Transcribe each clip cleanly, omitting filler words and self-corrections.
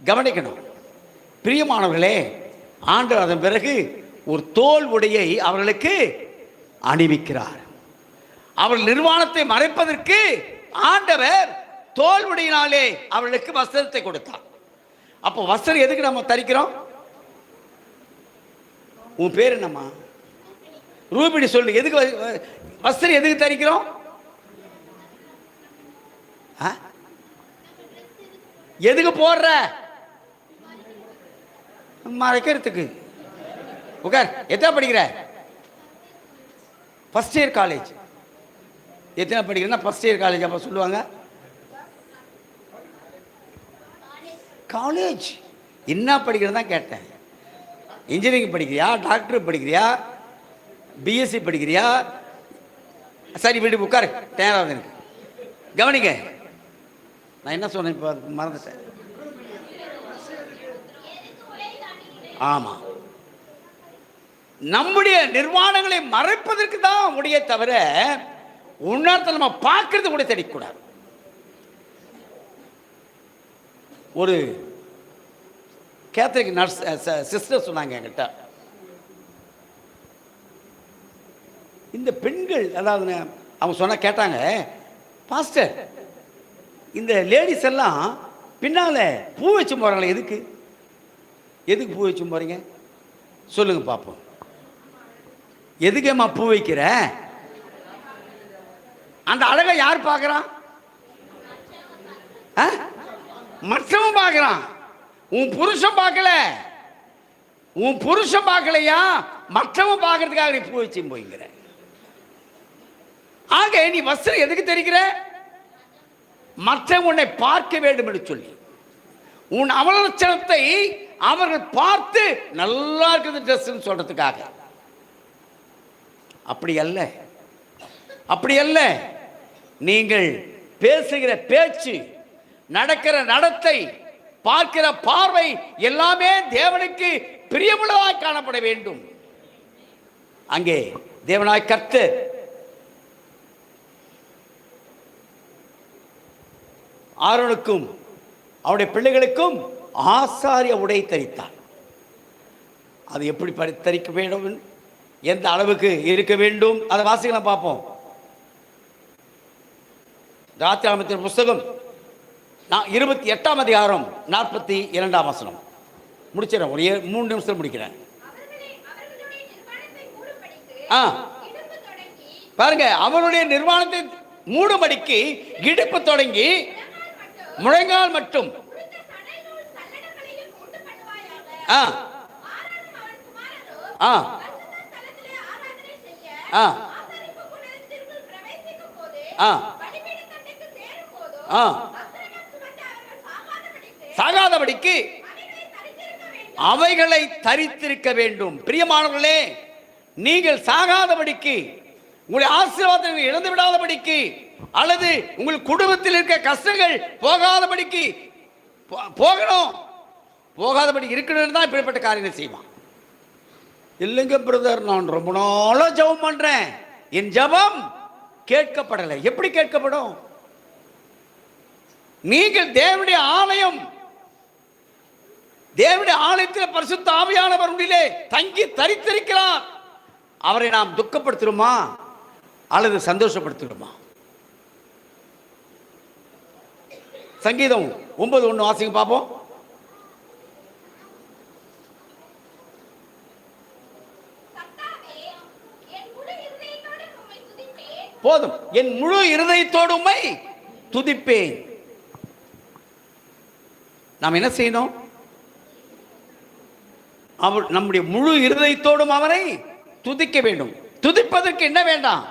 கவனிக்கணும். பிரியமானவர்களே, ஆண்டவர் அதன் பிறகு ஒரு தோல் உடையை அவர்களுக்கு அணிவிக்கிறார். அவர்கள் நிர்வாணத்தை மறைப்பதற்கு ஆண்டவர் தோல் உடையினாலே அவர்களுக்கு வஸ்திரத்தை கொடுத்தார். அப்போ வஸ்திரம் எதுக்கு நம்ம தரிக்கிறோம்? உன் பேர் என்னம்மா? ரூபினி சொல்லு. எதுக்கு வஸ்திரம் எதுக்கு தரிக்கிறோம்? எதுக்கு போடுற? மறைக்கிறதுக்கு. உட்கார். எத்தனை படிக்கிற? First year college. எத்தனை படிக்கிறேன்னா ஃபர்ஸ்ட் இயர் காலேஜ். அப்போ சொல்லுவாங்க காலேஜ். என்ன படிக்கிறதா கேட்டேன். இன்ஜினியரிங் படிக்கிறியா, டாக்டர் படிக்கிறியா, பிஎஸ்சி படிக்கிறியா? சரி வீடு உட்காரு. தேவையாவது எனக்கு கவனிங்க. நான் என்ன சொன்னேன் இப்போ மறந்துட்டேன். ஆமா, நம்முடைய நிர்வாணங்களை மறைப்பதற்கு தான் உடைய தவிர உன்னத்தை நம்ம பார்க்கறது கூட தெரியக்கூடாது. ஒரு கேத்தலிக் நர்ஸ் சிஸ்டர் சொன்னாங்க என்கிட்ட, இந்த பெண்கள், அதாவது அவங்க சொன்ன கேட்டாங்க, பாஸ்டர் இந்த லேடிஸ் எல்லாம் பின்னால பூ வச்சு போறாங்களே, எதுக்கு எதுக்கு பூ வச்சு போறீங்க சொல்லுங்க பார்ப்போம். எதுக்குமா பூ வைக்கிற? அந்த அழகை யார் பார்க்கறான்? மற்றவன் பார்க்கறான். உன் புருஷன் பார்க்கல. உன் புருஷன் பார்க்கலையா? மற்றவன் பார்க்கறதுக்காக நீ பூ வச்சு போய்ங்கிற. ஆக நீ வஸ்திரம் எதுக்கு தெரிகிற? மற்றவன் உன்னை பார்க்க வேண்டும் என்று சொல்லி, உன் அவலட்சணத்தை அவர்கள் பார்த்து நல்லா இருக்குது ட்ரெஸ் சொல்றதுக்காக. அப்படி அல்ல, அப்படி அல்ல. நீங்கள் பேசுகிற பேச்சு, நடக்கிற நடத்தை, பார்க்கிற பார்வை எல்லாமே தேவனுக்கு பிரியமுள்ளதாக காணப்பட வேண்டும். அங்கே தேவனாய் கர்த்தர் ஆரோனுக்கும் அவருடைய பிள்ளைகளுக்கும் ஆசாரிய உடை தரித்தார். அது எப்படி தரிக்க வேண்டும், எந்த அளவுக்கு இருக்க வேண்டும், அதை வாசிக்கலாம் பார்ப்போம். ராத்திராமத்தின் புஸ்தகம் 28ஆம் அதிகாரம் 42ஆம் வசனம். முடிச்சிடறேன், ஒரு 3 நிமிஷம் முடிக்கிறேன். பாருங்க, அவருடைய நிர்வாணத்தை மூடும்படிக்கு இடுப்பு தொடங்கி முழங்கால் மட்டும் சாகாதபடிக்கு அவைகளை தரித்திருக்க வேண்டும். பிரியமானவர்களே, நீங்கள் சாகாதபடிக்கு, உங்களுடைய ஆசீர்வாதத்தை இழந்து விடாதபடிக்கு, அல்லது உங்கள் குடும்பத்தில் இருக்க கஷ்டங்கள் போகாதபடிக்கு, போகாதபடி இருக்கணும் தான் இப்படிப்பட்ட காரியங்களை செய்வான். இல்லைங்க பிரதர், நான் ரொம்ப நாளா ஜெபம் பண்றேன், என் ஜெபம் கேட்கப்படலை. எப்படி கேட்கப்படும்? நீங்கள் தேவனுடைய ஆலயம், தேவனுடைய ஆலயத்தில் பரிசுத்த ஆவியானவர் உண்டிலே தங்கி தரித்திருக்கிறார். அவரை நாம் துக்கப்படுத்துறோமா அல்லது சந்தோஷப்படுத்துகிறோமா? சங்கீதம் 9:1 வாசிங்க பார்ப்போம். போதும், என் முழு இருதயத்தோடு உம்மை துதிப்பேன். நாம் என்ன செய்யணும்? அவர் நம்முடைய முழு இருதயத்தோடும் அவரை துதிக்க வேண்டும். துதிப்பதற்கு என்ன வேண்டாம்,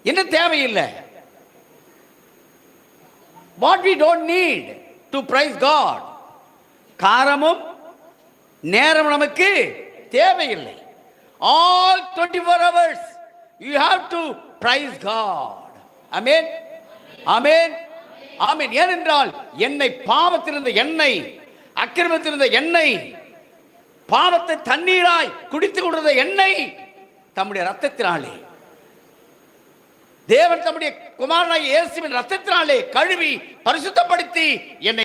என்ன தேவையில்லை. What we don't need to praise God. காரணமும் நேரம் நமக்கு தேவையில்லை. All 24 hours you have to praise God. Amen. Amen. Amen. ஏனென்றால் என்னை பாவத்திலிருந்த எண்ணெய், அக்கிரமத்திலிருந்த எண்ணெய், பாவத்தை தண்ணீராய் குடித்து கொண்டிருந்த எண்ணெய் தம்முடைய ரத்தத்தினாலே, தேவன் தம்முடைய குமாரனாகிய இயேசுவின் ரத்தத்தினாலே கழுவி பரிசுத்தப்படுத்தி என்னை